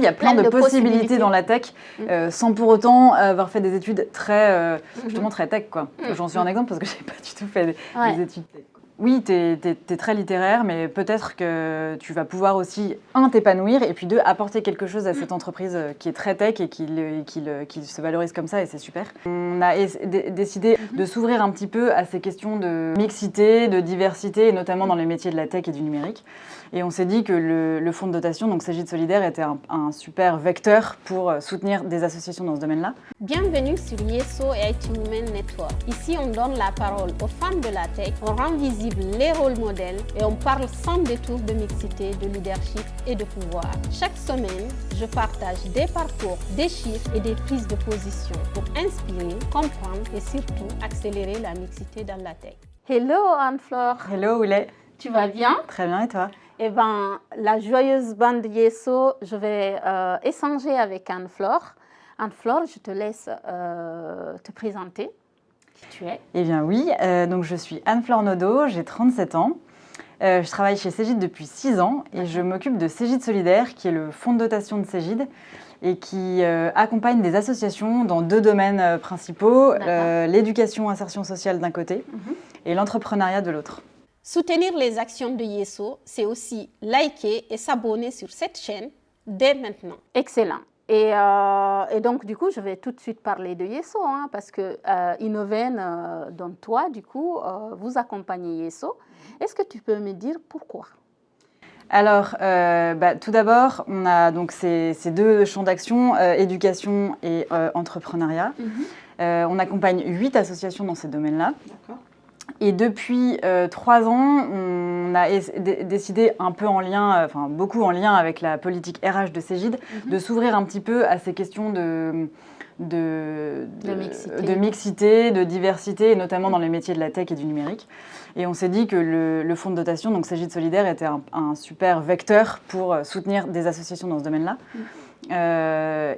Il y a plein de possibilités dans la tech, sans pour autant avoir fait des études justement très tech, quoi. J'en suis un exemple parce que je n'ai pas du tout fait des études tech. Oui, tu es très littéraire, mais peut-être que tu vas pouvoir aussi, t'épanouir, et puis deux, apporter quelque chose à cette entreprise qui est très tech et qui se valorise comme ça, et c'est super. On a décidé de s'ouvrir un petit peu à ces questions de mixité, de diversité, et notamment dans les métiers de la tech et du numérique. Et on s'est dit que le fonds de dotation, donc Cégide Solidaire, était un super vecteur pour soutenir des associations dans ce domaine-là. Bienvenue sur Yeso et IT Women Network. Ici, on donne la parole aux femmes de la tech, on rend visibles les rôles modèles et on parle sans détour de mixité, de leadership et de pouvoir. Chaque semaine, je partage des parcours, des chiffres et des prises de position pour inspirer, comprendre et surtout accélérer la mixité dans la tech. Hello Anne-Flore. Hello Oulé. Tu vas bien? Très bien, et toi? Eh bien, la joyeuse bande Yeso, je vais échanger avec Anne-Flore. Anne-Flore, je te laisse te présenter qui tu es. Eh bien oui, donc je suis Anne-Flore Naudot, j'ai 37 ans. Je travaille chez Cégide depuis 6 ans et je m'occupe de Cégide Solidaire, qui est le fonds de dotation de Cégide et qui accompagne des associations dans 2 domaines principaux, l'éducation, insertion sociale d'un côté et l'entrepreneuriat de l'autre. Soutenir les actions de Yeso, c'est aussi liker et s'abonner sur cette chaîne dès maintenant. Excellent. Et donc, du coup, je vais tout de suite parler de Yeso, parce que Innoven, dont toi, du coup, vous accompagnez Yeso. Est-ce que tu peux me dire pourquoi? Alors, tout d'abord, on a donc ces 2 champs d'action, éducation et entrepreneuriat. On accompagne 8 associations dans ces domaines-là. D'accord. Et depuis 3 ans, on a décidé un peu en lien, beaucoup en lien avec la politique RH de Cégide, de s'ouvrir un petit peu à ces questions de mixité, de diversité, et notamment dans les métiers de la tech et du numérique. Et on s'est dit que le fonds de dotation, donc Cégide Solidaire, était un super vecteur pour soutenir des associations dans ce domaine-là.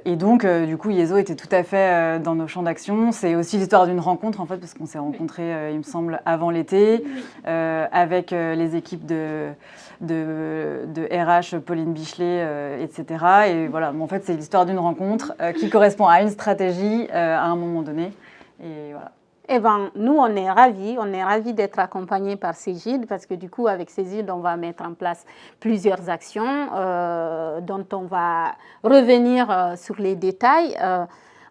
Et donc, du coup, Yeso était tout à fait dans nos champs d'action. C'est aussi l'histoire d'une rencontre, en fait, parce qu'on s'est rencontrés, il me semble, avant l'été, avec les équipes de RH, Pauline Bichelet, etc. Et voilà, en fait, c'est l'histoire d'une rencontre qui correspond à une stratégie à un moment donné. Et voilà. Eh bien, nous, on est ravis d'être accompagnés par Cégide parce que du coup, avec Cégide, on va mettre en place plusieurs actions dont on va revenir sur les détails.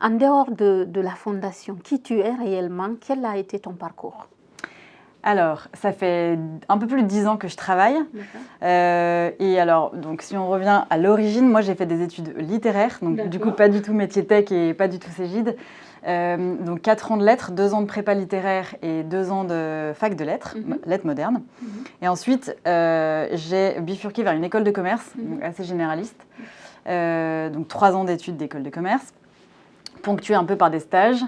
En dehors de la fondation, qui tu es réellement? Quel a été ton parcours? Alors, ça fait un peu plus de 10 ans que je travaille. Et alors, donc, si on revient à l'origine, moi, j'ai fait des études littéraires. Donc, du coup, pas du tout métier tech et pas du tout Cégide. Donc 4 ans de lettres, 2 ans de prépa littéraire et 2 ans de fac de lettres, lettres modernes. Et ensuite, j'ai bifurqué vers une école de commerce, donc assez généraliste. Donc 3 ans d'études d'école de commerce, ponctuées un peu par des stages.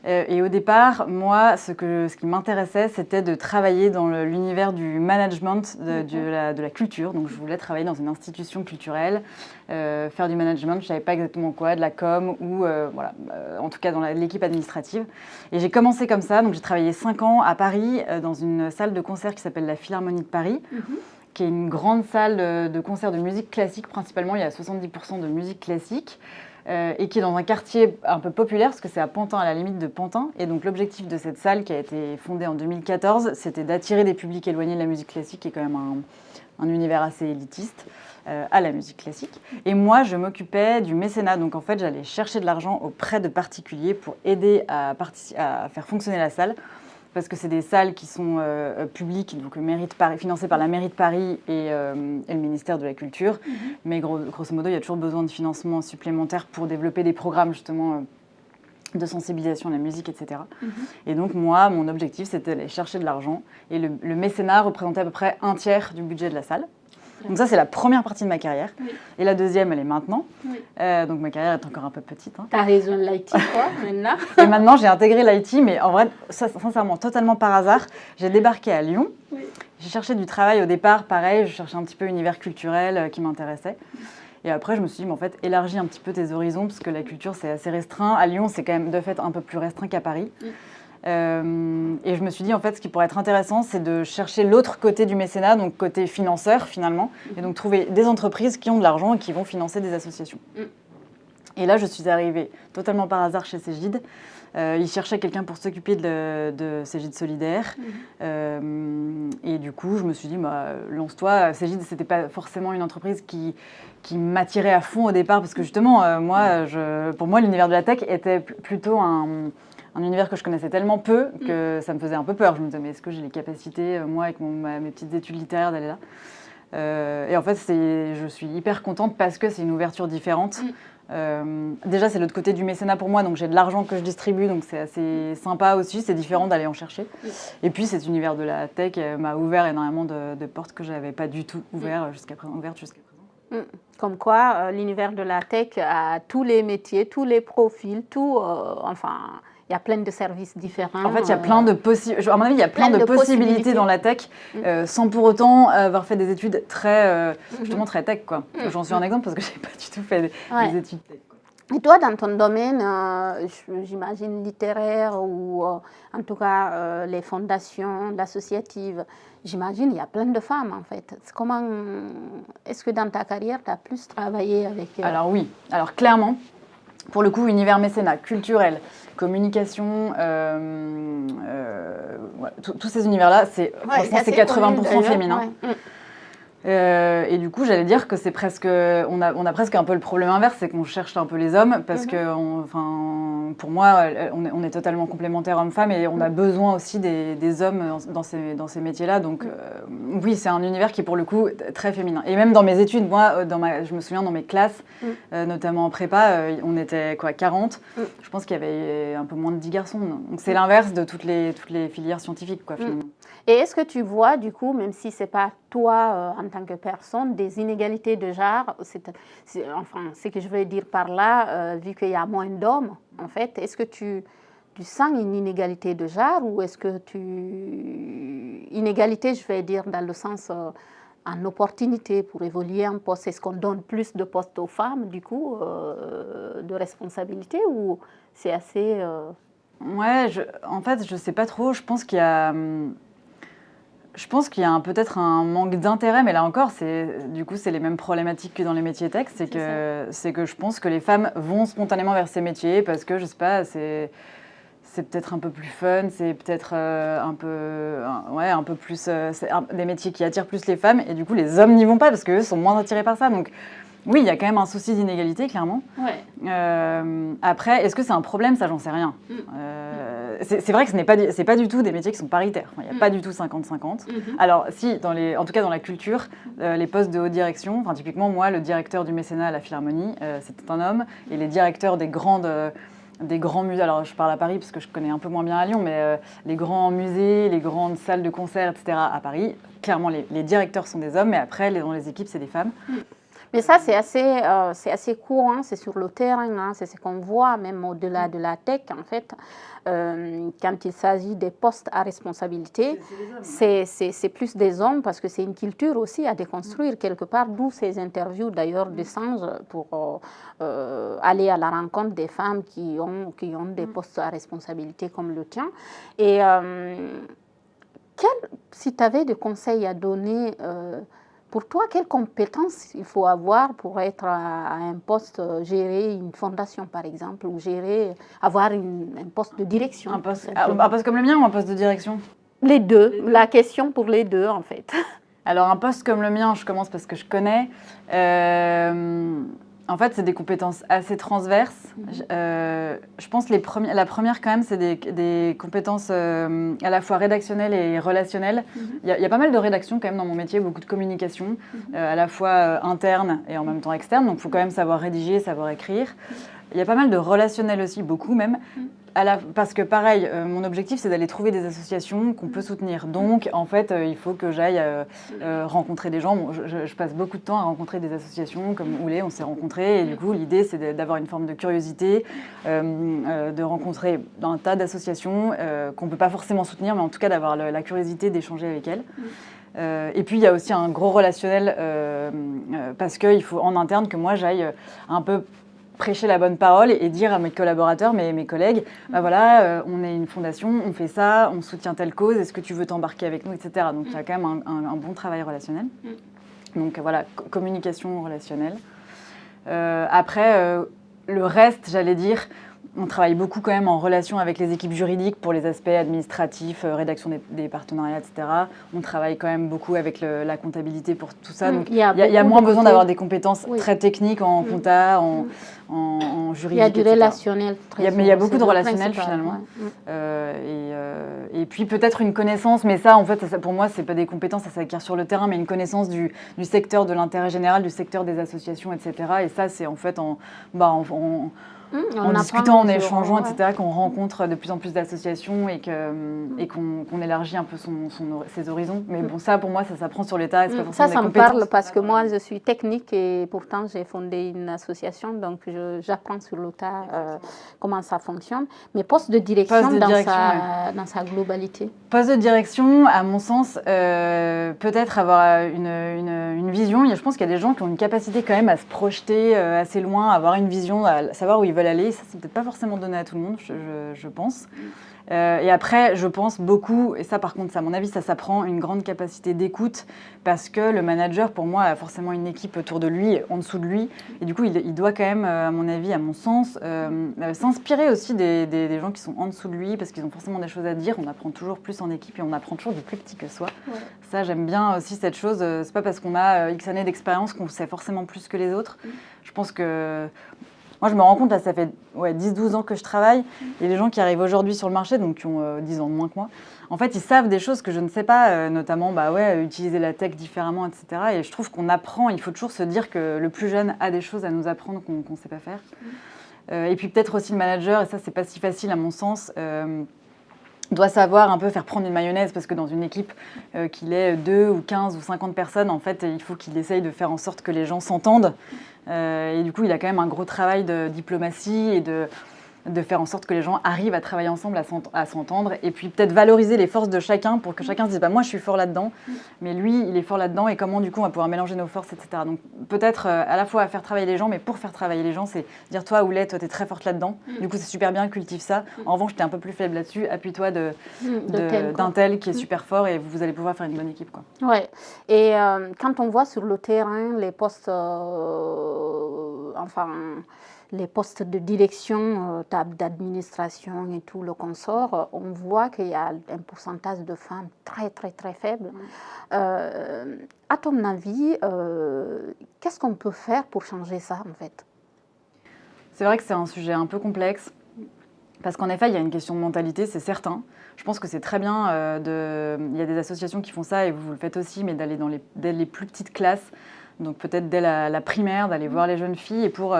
Et au départ, moi, ce qui m'intéressait, c'était de travailler dans l'univers du management de la culture. Donc, je voulais travailler dans une institution culturelle, faire du management, je ne savais pas exactement quoi, de la com ou, en tout cas dans l'équipe administrative. Et j'ai commencé comme ça. Donc, j'ai travaillé 5 ans à Paris, dans une salle de concert qui s'appelle la Philharmonie de Paris, qui est une grande salle de concert de musique classique. Principalement, il y a 70% de musique classique. Et qui est dans un quartier un peu populaire, parce que c'est à Pantin, à la limite de Pantin. Et donc l'objectif de cette salle, qui a été fondée en 2014, c'était d'attirer des publics éloignés de la musique classique, qui est quand même un univers assez élitiste, à la musique classique. Et moi, je m'occupais du mécénat. Donc en fait, j'allais chercher de l'argent auprès de particuliers pour aider à faire fonctionner la salle. Parce que c'est des salles qui sont publiques, donc financées par la mairie de Paris et le ministère de la Culture. Mais grosso modo, il y a toujours besoin de financement supplémentaire pour développer des programmes justement de sensibilisation à la musique, etc. Et donc moi, mon objectif, c'était d'aller chercher de l'argent. Et le mécénat représentait à peu près 1/3 du budget de la salle. Donc ça, c'est la première partie de ma carrière. Et la deuxième, elle est maintenant. Donc ma carrière est encore un peu petite. Tu as raison de l'IT, quoi, maintenant. Et maintenant, j'ai intégré l'IT, mais en vrai, sincèrement, totalement par hasard. J'ai débarqué à Lyon. J'ai cherché du travail au départ, pareil, je cherchais un petit peu univers culturel qui m'intéressait. Et après, je me suis dit, mais en fait, élargis un petit peu tes horizons, parce que la culture, c'est assez restreint. À Lyon, c'est quand même de fait un peu plus restreint qu'à Paris. Et je me suis dit, en fait, ce qui pourrait être intéressant, c'est de chercher l'autre côté du mécénat, donc côté financeur, finalement, et donc trouver des entreprises qui ont de l'argent et qui vont financer des associations. Et là, je suis arrivée totalement par hasard chez Cégide. Ils cherchaient quelqu'un pour s'occuper de Cégide Solidaire. Et du coup, je me suis dit, lance-toi. Cégide, ce n'était pas forcément une entreprise qui m'attirait à fond au départ, parce que justement, pour moi, l'univers de la tech était plutôt un univers que je connaissais tellement peu que ça me faisait un peu peur. Je me disais, mais est-ce que j'ai les capacités, moi, avec mes petites études littéraires, d'aller là? Et en fait, je suis hyper contente parce que c'est une ouverture différente. Déjà, c'est l'autre côté du mécénat pour moi, donc j'ai de l'argent que je distribue, donc c'est assez sympa aussi, c'est différent d'aller en chercher. Et puis, cet univers de la tech m'a ouvert énormément de portes que je n'avais pas du tout ouvertes jusqu'à présent. Comme quoi, l'univers de la tech a tous les métiers, tous les profils, il y a plein de services différents. En fait, il y a plein de à mon avis, il y a plein de possibilités dans la tech, sans pour autant avoir fait des études justement très tech, quoi. J'en suis un exemple parce que je n'ai pas du tout fait des études tech. Et toi, dans ton domaine, j'imagine littéraire ou en tout cas les fondations, l'associative, j'imagine il y a plein de femmes en fait. Est-ce que dans ta carrière, tu as plus travaillé avec... Alors oui, clairement, pour le coup, univers mécénat, culturel, communication, tous ces univers-là, c'est 80% féminin. Et du coup, j'allais dire que c'est presque, on a presque un peu le problème inverse, c'est qu'on cherche un peu les hommes parce que, pour moi, on est totalement complémentaires hommes-femmes et on a besoin aussi des hommes dans ces métiers-là. Donc, oui, c'est un univers qui est pour le coup très féminin. Et même dans mes études, moi, je me souviens dans mes classes, notamment en prépa, on était 40. Je pense qu'il y avait un peu moins de 10 garçons. Donc, c'est l'inverse de toutes les filières scientifiques, quoi, finalement. Et est-ce que tu vois, du coup, même si ce n'est pas toi en tant que personne, des inégalités de genre, ce que je veux dire par là, vu qu'il y a moins d'hommes, en fait, est-ce que tu sens une inégalité de genre ou est-ce que inégalité, je vais dire, dans le sens en opportunité pour évoluer en poste, est-ce qu'on donne plus de postes aux femmes, du coup, de responsabilité ou c'est assez... Ouais, en fait, je ne sais pas trop, je pense qu'il y a... peut-être un manque d'intérêt, mais là encore, c'est les mêmes problématiques que dans les métiers tech. C'est que je pense que les femmes vont spontanément vers ces métiers parce que, je sais pas, c'est peut-être un peu plus fun, c'est peut-être un peu plus... des métiers qui attirent plus les femmes et du coup, les hommes n'y vont pas parce qu'eux sont moins attirés par ça. Donc, oui, il y a quand même un souci d'inégalité, clairement. Après, est-ce que c'est un problème? Ça, j'en sais rien. C'est vrai que c'est pas du tout des métiers qui sont paritaires. Il n'y a pas du tout 50-50. Alors, si, en tout cas dans la culture, les postes de haute direction, typiquement, moi, le directeur du mécénat à la Philharmonie, c'était un homme, et les directeurs des grands musées, alors je parle à Paris parce que je connais un peu moins bien à Lyon, mais les grands musées, les grandes salles de concert, etc. à Paris, clairement, les directeurs sont des hommes, mais après, dans les équipes, c'est des femmes. Mais ça, c'est assez courant, c'est sur le terrain, c'est ce qu'on voit même au-delà de la tech, en fait. Quand il s'agit des postes à responsabilité, c'est plus des hommes parce que c'est une culture aussi à déconstruire quelque part, d'où ces interviews d'ailleurs d'Assange pour aller à la rencontre des femmes qui ont des postes à responsabilité comme le tien. Et si tu avais des conseils à donner... pour toi, quelles compétences il faut avoir pour être à un poste, gérer une fondation par exemple, ou avoir un poste de direction? Un poste comme le mien ou un poste de direction? Les deux, la question pour les deux en fait. Alors un poste comme le mien, je commence parce que je connais. En fait, c'est des compétences assez transverses. Je pense que la première, quand même, c'est des compétences à la fois rédactionnelles et relationnelles. Il y a pas mal de rédaction, quand même, dans mon métier, beaucoup de communication, à la fois interne et en même temps externe. Donc, il faut quand même savoir rédiger, savoir écrire. Il y a pas mal de relationnel aussi, beaucoup même. Parce que pareil, mon objectif c'est d'aller trouver des associations qu'on peut soutenir. Donc en fait, il faut que j'aille rencontrer des gens. Bon, je passe beaucoup de temps à rencontrer des associations comme Oulé, on s'est rencontrés. Et du coup, l'idée c'est d'avoir une forme de curiosité, de rencontrer un tas d'associations qu'on ne peut pas forcément soutenir, mais en tout cas d'avoir la curiosité d'échanger avec elles. Et puis il y a aussi un gros relationnel parce qu'il faut en interne que moi j'aille un peu prêcher la bonne parole et dire à mes collaborateurs, mes collègues, bah voilà, on est une fondation, on fait ça, on soutient telle cause, est-ce que tu veux t'embarquer avec nous, etc. Donc il y a quand même un bon travail relationnel. Donc voilà, communication relationnelle. Après, le reste, j'allais dire, on travaille beaucoup quand même en relation avec les équipes juridiques pour les aspects administratifs, rédaction des partenariats, etc. On travaille quand même beaucoup avec la comptabilité pour tout ça. Donc il y a moins besoin d'avoir des compétences très techniques en compta, en juridique, il y a du etc. relationnel. Mais il y a beaucoup de relationnel finalement. Et puis peut-être une connaissance, mais ça en fait, pour moi, c'est pas des compétences, ça s'acquiert sur le terrain, mais une connaissance du secteur de l'intérêt général, du secteur des associations, etc. Et ça, c'est en fait en discutant, en échangeant, etc., qu'on rencontre de plus en plus d'associations et qu'on élargit un peu ses horizons. Mais bon, ça, pour moi, ça s'apprend sur l'État. Ça me parle parce que moi, je suis technique et pourtant, j'ai fondé une association. Donc, j'apprends sur l'État comment ça fonctionne. Mais poste de direction, dans sa globalité. Poste de direction, à mon sens, peut-être avoir une vision. Je pense qu'il y a des gens qui ont une capacité quand même à se projeter assez loin, à avoir une vision, à savoir où ils veulent aller. Ça, c'est peut-être pas forcément donné à tout le monde, je pense. Et après, je pense beaucoup, et ça par contre, à mon avis, ça s'apprend, une grande capacité d'écoute, parce que le manager, pour moi, a forcément une équipe autour de lui, en dessous de lui, et du coup, il doit quand même, à mon avis, à mon sens, s'inspirer aussi des gens qui sont en dessous de lui, parce qu'ils ont forcément des choses à dire. On apprend toujours plus en équipe et on apprend toujours du plus petit que soi. Ouais. Ça, j'aime bien aussi cette chose. C'est pas parce qu'on a X années d'expérience qu'on sait forcément plus que les autres. Je pense que... Moi, je me rends compte, là, ça fait 10-12 ans que je travaille. Il y a des gens qui arrivent aujourd'hui sur le marché, donc qui ont 10 ans de moins que moi. En fait, ils savent des choses que je ne sais pas, notamment utiliser la tech différemment, etc. Et je trouve qu'on apprend, il faut toujours se dire que le plus jeune a des choses à nous apprendre qu'on ne sait pas faire. Et puis peut-être aussi le manager, et ça, c'est pas si facile à mon sens, doit savoir un peu faire prendre une mayonnaise, parce que dans une équipe qu'il ait 2 ou 15 ou 50 personnes, en fait, il faut qu'il essaye de faire en sorte que les gens s'entendent. Et du coup, il a quand même un gros travail de diplomatie et de faire en sorte que les gens arrivent à travailler ensemble, à s'entendre, et puis peut-être valoriser les forces de chacun pour que chacun se dise moi je suis fort là-dedans, mais lui il est fort là-dedans, et comment du coup on va pouvoir mélanger nos forces, etc. Donc peut-être à la fois à faire travailler les gens, mais pour faire travailler les gens, c'est dire toi Oulé, toi t'es très forte là-dedans, du coup c'est super bien, cultive ça. En revanche t'es un peu plus faible là-dessus, appuie-toi d'un tel qui est super fort, et vous allez pouvoir faire une bonne équipe, quoi. Ouais. Et quand on voit sur le terrain les postes, les postes de direction, d'administration et tout le consort, on voit qu'il y a un pourcentage de femmes très, très, très faible. À ton avis, qu'est-ce qu'on peut faire pour changer ça, en fait? C'est vrai que c'est un sujet un peu complexe, parce qu'en effet, il y a une question de mentalité, c'est certain. Je pense que c'est très bien, il y a des associations qui font ça, et vous le faites aussi, mais d'aller dès les plus petites classes, donc peut-être dès la primaire, d'aller voir les jeunes filles, et pour...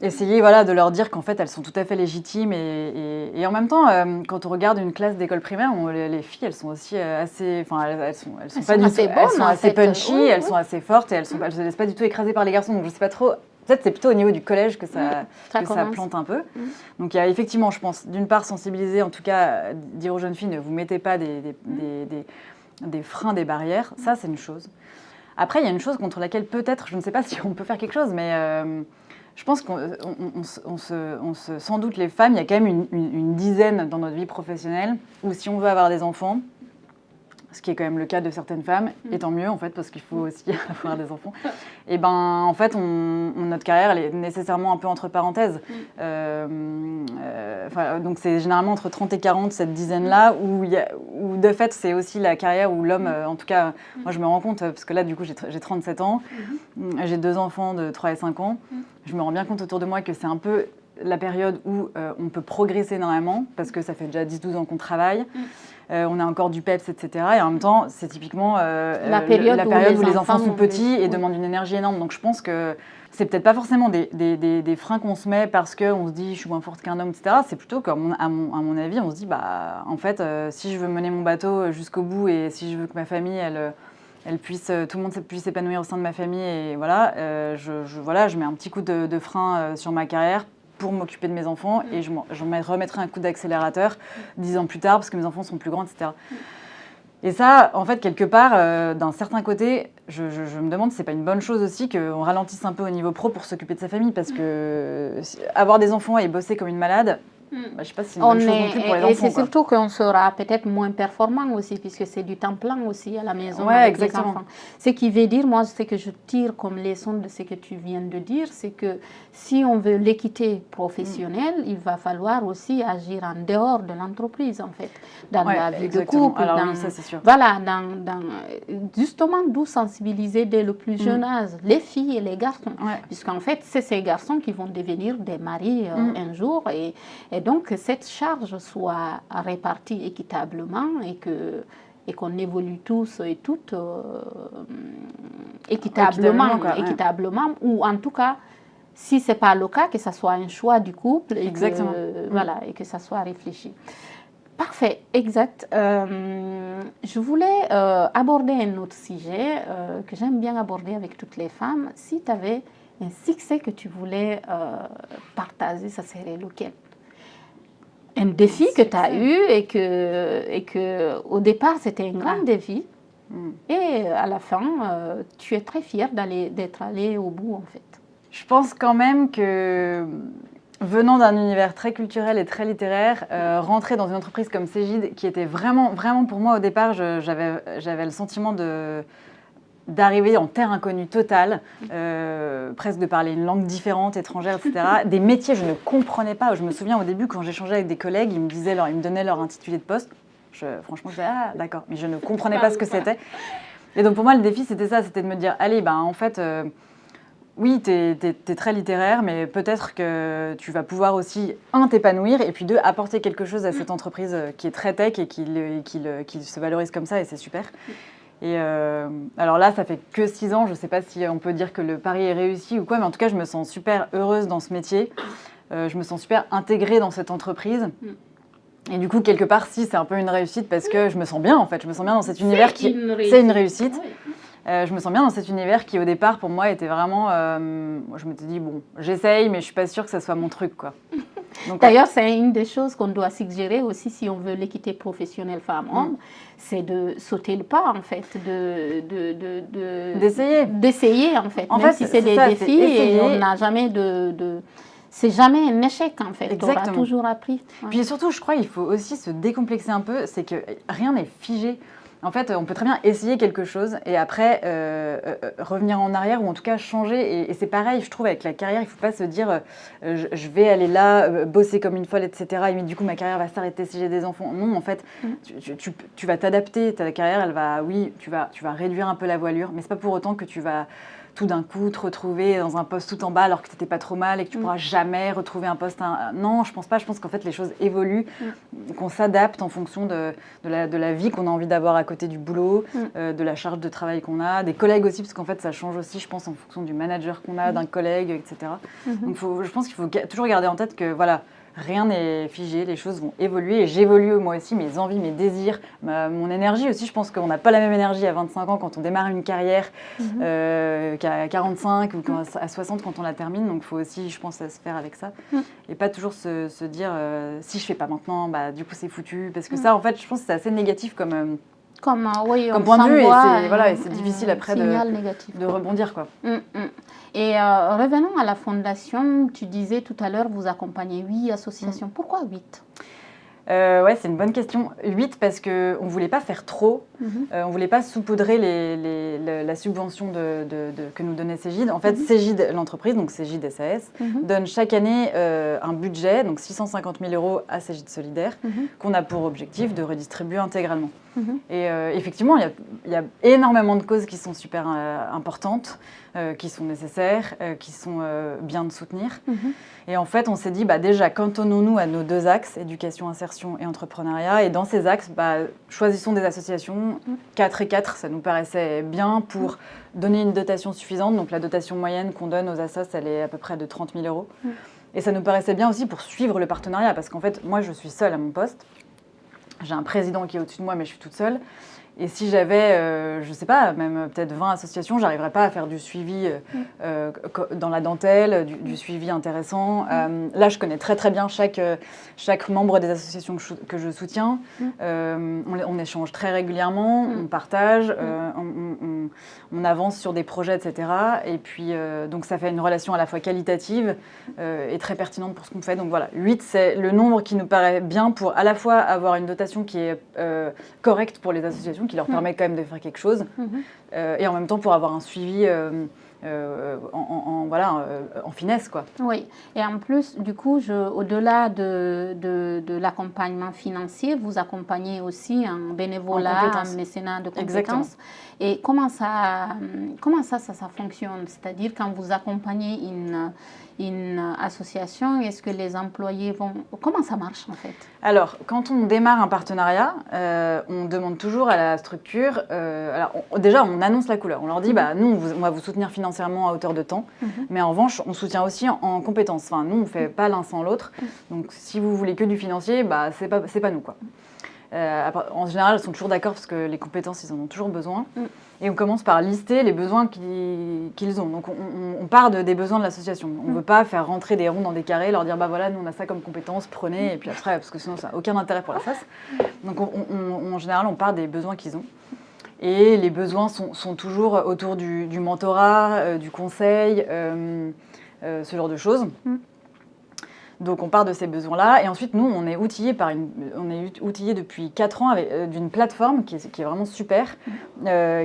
essayer de leur dire qu'en fait elles sont tout à fait légitimes, et en même temps quand on regarde une classe d'école primaire, les filles elles sont aussi assez, elles sont pas du tout, elles sont assez punchy, elles sont assez fortes, et elles se laissent pas du tout écraser par les garçons, donc je sais pas trop, peut-être c'est plutôt au niveau du collège que ça plante un peu. Donc il y a effectivement, je pense, d'une part sensibiliser, en tout cas dire aux jeunes filles ne vous mettez pas des freins, des barrières, ça c'est une chose. Après il y a une chose contre laquelle peut-être, je ne sais pas si on peut faire quelque chose, mais je pense sans doute les femmes, il y a quand même une dizaine dans notre vie professionnelle où si on veut avoir des enfants, ce qui est quand même le cas de certaines femmes, et tant mieux en fait, parce qu'il faut aussi avoir des enfants, et ben en fait notre carrière elle est nécessairement un peu entre parenthèses. Donc c'est généralement entre 30 et 40, cette dizaine-là, où de fait c'est aussi la carrière où l'homme, en tout cas moi je me rends compte, parce que là du coup j'ai 37 ans, j'ai 2 enfants de 3 et 5 ans, je me rends bien compte autour de moi que c'est un peu la période où on peut progresser énormément, parce que ça fait déjà 10-12 ans qu'on travaille. On a encore du peps, etc. Et en même temps, c'est typiquement la période où les enfants sont petits et demandent une énergie énorme. Donc je pense que c'est peut-être pas forcément des freins qu'on se met parce qu'on se dit je suis moins forte qu'un homme, etc. C'est plutôt comme, à mon avis, on se dit en fait, si je veux mener mon bateau jusqu'au bout, et si je veux que ma famille, elle puisse, tout le monde puisse s'épanouir au sein de ma famille, et je mets un petit coup de frein sur ma carrière pour m'occuper de mes enfants, et je remettrai un coup d'accélérateur 10 ans plus tard parce que mes enfants sont plus grands, etc. Et ça, en fait, quelque part, d'un certain côté, je me demande si c'est pas une bonne chose aussi qu'on ralentisse un peu au niveau pro pour s'occuper de sa famille, parce que avoir des enfants et bosser comme une malade, je sais pas si c'est une bonne chose non plus pour les enfants. Et c'est surtout qu'on sera peut-être moins performant aussi, puisque c'est du temps plein aussi à la maison avec les enfants. Ce qui veut dire, moi, ce que je tire comme leçon de ce que tu viens de dire, c'est que si on veut l'équité professionnelle, il va falloir aussi agir en dehors de l'entreprise, en fait, dans la vie de couple. Alors, oui, ça, c'est sûr. Voilà, justement, d'où sensibiliser dès le plus jeune âge, les filles et les garçons. Puisqu'en fait, c'est ces garçons qui vont devenir des maris un jour, et donc que cette charge soit répartie équitablement et qu'on évolue tous et toutes équitablement, ou en tout cas, si ce n'est pas le cas, que ce soit un choix du couple et que ça soit réfléchi. Parfait, exact. Je voulais aborder un autre sujet que j'aime bien aborder avec toutes les femmes. Si tu avais un succès que tu voulais partager, ça serait lequel? Un défi que tu as eu et que au départ c'était un grand défi et à la fin tu es très fière d'être allée au bout en fait. Je pense quand même que venant d'un univers très culturel et très littéraire, rentrer dans une entreprise comme Cégide qui était vraiment pour moi au départ, j'avais le sentiment d'arriver en terre inconnue totale, presque de parler une langue différente, étrangère, etc. Des métiers, je ne comprenais pas. Je me souviens au début, quand j'échangeais avec des collègues, ils me donnaient leur intitulé de poste. Franchement, je disais, ah d'accord, mais je ne comprenais pas ce que c'était. Et donc pour moi, le défi, c'était ça, c'était de me dire, allez, en fait, oui, t'es très littéraire, mais peut-être que tu vas pouvoir aussi, t'épanouir, et puis apporter quelque chose à cette entreprise qui est très tech et qui se valorise comme ça, et c'est super. Et alors là, ça fait que 6 ans, je ne sais pas si on peut dire que le pari est réussi ou quoi, mais en tout cas, je me sens super heureuse dans ce métier. Je me sens super intégrée dans cette entreprise. Et du coup, quelque part, si, c'est un peu une réussite parce que je me sens bien, en fait. Je me sens bien dans cet univers qui... C'est une réussite. Je me sens bien dans cet univers qui, au départ, pour moi, était vraiment... je m'étais dit, bon, j'essaye, mais je ne suis pas sûre que ça soit mon truc, quoi. D'ailleurs, c'est une des choses qu'on doit suggérer aussi si on veut l'équité professionnelle femmes-hommes, c'est de sauter le pas, en fait, d'essayer, en fait. Même si c'est des défis et on n'a jamais c'est jamais un échec, en fait. On aura toujours appris. Puis surtout, je crois qu'il faut aussi se décomplexer un peu, c'est que rien n'est figé. En fait, on peut très bien essayer quelque chose et après revenir en arrière ou en tout cas changer. Et c'est pareil, je trouve, avec la carrière, il ne faut pas se dire je vais aller là, bosser comme une folle, etc. Et mais du coup, ma carrière va s'arrêter si j'ai des enfants. Non, en fait, tu vas t'adapter. Ta carrière, elle va, oui, tu vas réduire un peu la voilure, mais ce n'est pas pour autant que tu vas tout d'un coup te retrouver dans un poste tout en bas alors que tu n'étais pas trop mal et que tu ne pourras jamais retrouver un poste. Non, je pense pas. Je pense qu'en fait, les choses évoluent, qu'on s'adapte en fonction de la vie qu'on a envie d'avoir à côté du boulot, de la charge de travail qu'on a, des collègues aussi, parce qu'en fait, ça change aussi, je pense, en fonction du manager qu'on a, d'un collègue, etc. Donc, je pense qu'il faut toujours garder en tête que, voilà, rien n'est figé, les choses vont évoluer et j'évolue moi aussi, mes envies, mes désirs, mon énergie aussi. Je pense qu'on n'a pas la même énergie à 25 ans quand on démarre une carrière qu'à 45 ou à 60 quand on la termine. Donc il faut aussi, je pense, se faire avec ça et pas toujours se dire si je fais pas maintenant, du coup c'est foutu. Parce que ça, en fait, je pense que c'est assez négatif comme point de vue et c'est difficile après de rebondir, quoi. Et revenons à la fondation, tu disais tout à l'heure, vous accompagnez 8 associations. Pourquoi 8 ? Ouais, c'est une bonne question. 8 parce qu'on ne voulait pas faire trop. On ne voulait pas saupoudrer la subvention que nous donnait Cégide. En fait, Cégide, l'entreprise, donc Cégide SAS, donne chaque année un budget, donc 650 000 € à Cégide Solidaire, qu'on a pour objectif de redistribuer intégralement. Et effectivement, il y a énormément de causes qui sont super importantes, qui sont nécessaires, qui sont bien de soutenir. Et en fait, on s'est dit, déjà, cantonnons-nous à nos 2 axes, éducation, insertion et entrepreneuriat. Et dans ces axes, choisissons des associations. 4 et 4, ça nous paraissait bien pour donner une dotation suffisante. Donc la dotation moyenne qu'on donne aux assos, elle est à peu près de 30 000 €. Et ça nous paraissait bien aussi pour suivre le partenariat. Parce qu'en fait, moi, je suis seule à mon poste. J'ai un président qui est au-dessus de moi, mais je suis toute seule. Et si j'avais, je ne sais pas, même peut-être 20 associations, je n'arriverais pas à faire du suivi dans la dentelle, du suivi intéressant. Là, je connais très très bien chaque membre des associations que je soutiens. On échange très régulièrement, on partage, on avance sur des projets, etc. Et puis, donc ça fait une relation à la fois qualitative et très pertinente pour ce qu'on fait. Donc voilà, 8, c'est le nombre qui nous paraît bien pour à la fois avoir une dotation qui est correcte pour les associations, qui leur permet quand même de faire quelque chose, et en même temps pour avoir un suivi en finesse, quoi. Oui, et en plus, du coup, au-delà de l'accompagnement financier, vous accompagnez aussi un bénévolat, un mécénat de compétences. Exactement. Et comment ça fonctionne? C'est-à-dire, quand vous accompagnez une association, est-ce que les employés vont... Comment ça marche, en fait? Alors, quand on démarre un partenariat, on demande toujours à la structure... déjà, on annonce la couleur. On leur dit, nous, on va vous soutenir financièrement à hauteur de temps, mais en revanche, on soutient aussi en compétences. Enfin, nous, on ne fait pas l'un sans l'autre. Donc, si vous voulez que du financier, c'est pas nous, quoi. En général, ils sont toujours d'accord parce que les compétences, ils en ont toujours besoin. Et on commence par lister les besoins qu'ils ont. Donc, on part des besoins de l'association. On ne veut pas faire rentrer des ronds dans des carrés, leur dire, voilà, nous, on a ça comme compétence, prenez, et puis après, parce que sinon, ça n'a aucun intérêt pour la face. Donc, en général, on part des besoins qu'ils ont. Et les besoins sont toujours autour du mentorat, du conseil, ce genre de choses. Donc on part de ces besoins-là et ensuite nous on est outillés depuis 4 ans d'une plateforme qui est vraiment super,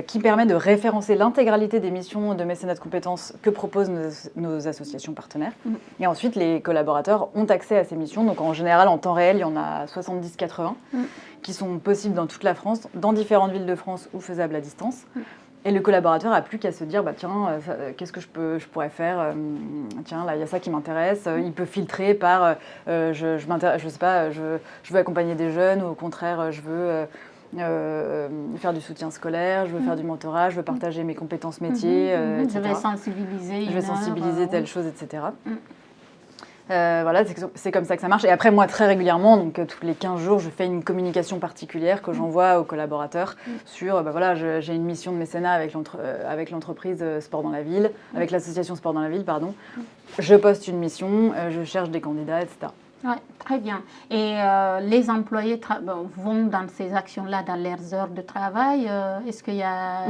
qui permet de référencer l'intégralité des missions de mécénat de compétences que proposent nos associations partenaires. Et ensuite les collaborateurs ont accès à ces missions, donc en général en temps réel il y en a 70-80 qui sont possibles dans toute la France, dans différentes villes de France ou faisables à distance. Et le collaborateur n'a plus qu'à se dire, qu'est-ce que je pourrais faire, tiens, là, il y a ça qui m'intéresse. Il peut filtrer par, je sais pas, je veux accompagner des jeunes, ou au contraire, je veux faire du soutien scolaire, je veux faire du mentorat, je veux partager mes compétences métiers, etc. Je vais sensibiliser. Je vais sensibiliser telle chose, etc. Voilà, c'est comme ça que ça marche. Et après, moi, très régulièrement, donc tous les 15 jours, je fais une communication particulière que j'envoie aux collaborateurs sur, j'ai une mission de mécénat avec l'entreprise Sport dans la Ville, avec l'association Sport dans la Ville, pardon. Je poste une mission, je cherche des candidats, etc. Oui, très bien. Et les employés vont dans ces actions-là dans leurs heures de travail. Est-ce qu'il y a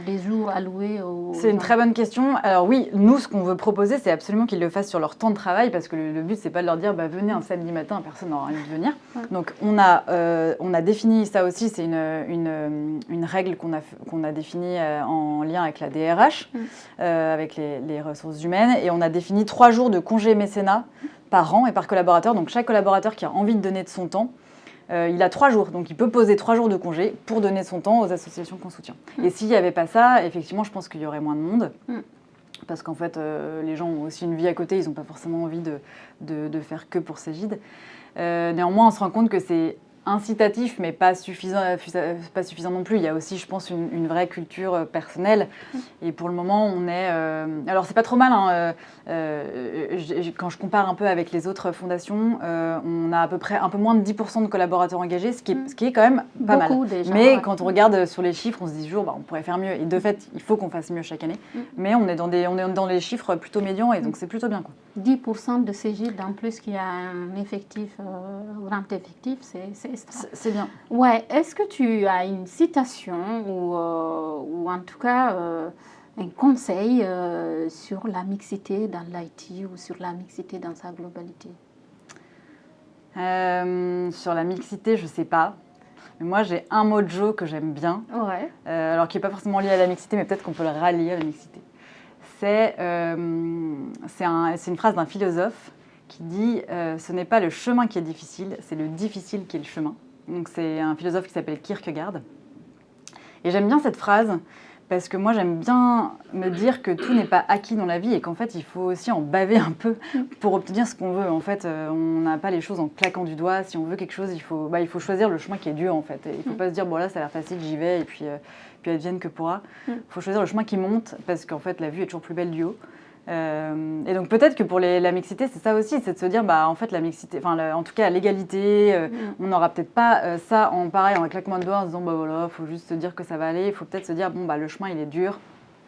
des jours alloués aux... C'est une très bonne question. Alors oui, nous, ce qu'on veut proposer, c'est absolument qu'ils le fassent sur leur temps de travail parce que le but, c'est pas de leur dire venez un samedi matin, personne n'aura envie de venir. Donc on a défini ça aussi, c'est une règle qu'on a définie en lien avec la DRH, avec les ressources humaines, et on a défini 3 jours de congé mécénat par an et par collaborateur. Donc chaque collaborateur qui a envie de donner de son temps, il a 3 jours. Donc il peut poser 3 jours de congé pour donner son temps aux associations qu'on soutient. Et s'il n'y avait pas ça, effectivement, je pense qu'il y aurait moins de monde. Parce qu'en fait, les gens ont aussi une vie à côté, ils n'ont pas forcément envie de faire que pour Cégide. Néanmoins, on se rend compte que c'est incitatif, mais pas suffisant non plus. Il y a aussi, je pense, une vraie culture personnelle. Et pour le moment, on est... alors, c'est pas trop mal. Hein, quand je compare un peu avec les autres fondations, on a à peu près un peu moins de 10% de collaborateurs engagés, ce qui est quand même pas beaucoup mal. Déjà, mais quand on regarde sur les chiffres, on se dit toujours, on pourrait faire mieux. Et de fait, il faut qu'on fasse mieux chaque année. Mais on est dans les chiffres plutôt médians, et donc c'est plutôt bien, quoi. 10% de Cégide en plus qui a un effectif, grand effectif, c'est extra. C'est bien. Ouais. Est-ce que tu as une citation ou en tout cas un conseil sur la mixité dans l'IT ou sur la mixité dans sa globalité? Sur la mixité, je sais pas. Mais moi, j'ai un mojo que j'aime bien, alors qui n'est pas forcément lié à la mixité, mais peut-être qu'on peut le rallier à la mixité. C'est une phrase d'un philosophe qui dit ce n'est pas le chemin qui est difficile, c'est le difficile qui est le chemin. Donc c'est un philosophe qui s'appelle Kierkegaard. Et j'aime bien cette phrase parce que moi j'aime bien me dire que tout n'est pas acquis dans la vie et qu'en fait il faut aussi en baver un peu pour obtenir ce qu'on veut. En fait, on n'a pas les choses en claquant du doigt. Si on veut quelque chose, il faut choisir le chemin qui est dur en fait. Et il ne faut pas se dire bon là ça a l'air facile, j'y vais et puis advienne que pourra. Il faut choisir le chemin qui monte parce qu'en fait la vue est toujours plus belle du haut. Et donc peut-être que pour la mixité, c'est ça aussi, c'est de se dire, en fait, la mixité, en tout cas l'égalité, on n'aura peut-être pas ça en claquement de doigts, en se disant, voilà, il faut juste se dire que ça va aller. Il faut peut-être se dire, le chemin, il est dur,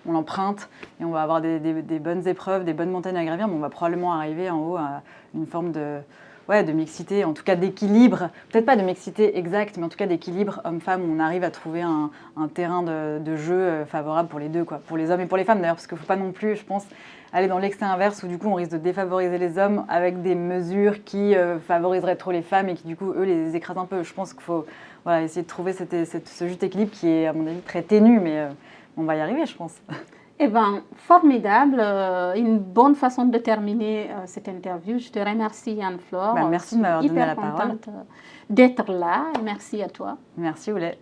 on l'emprunte, et on va avoir des bonnes épreuves, des bonnes montagnes à gravir, mais on va probablement arriver en haut à une forme de mixité, en tout cas d'équilibre, peut-être pas de mixité exacte, mais en tout cas d'équilibre homme-femme, où on arrive à trouver un terrain de jeu favorable pour les deux, quoi, pour les hommes et pour les femmes d'ailleurs, parce qu'il ne faut pas non plus, je pense, aller dans l'excès inverse où du coup on risque de défavoriser les hommes avec des mesures qui favoriseraient trop les femmes et qui du coup eux les écrasent un peu. Je pense qu'il faut essayer de trouver ce juste équilibre qui est à mon avis très ténu, mais on va y arriver, je pense. Eh bien, formidable, une bonne façon de terminer cette interview. Je te remercie, Anne-Flore. Merci de m'avoir donné la parole. Hyper contente d'être là. Merci à toi. Merci, Oulé.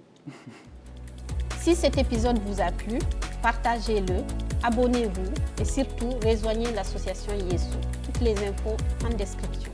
Si cet épisode vous a plu, partagez-le, abonnez-vous et surtout rejoignez l'association IESO. Toutes les infos en description.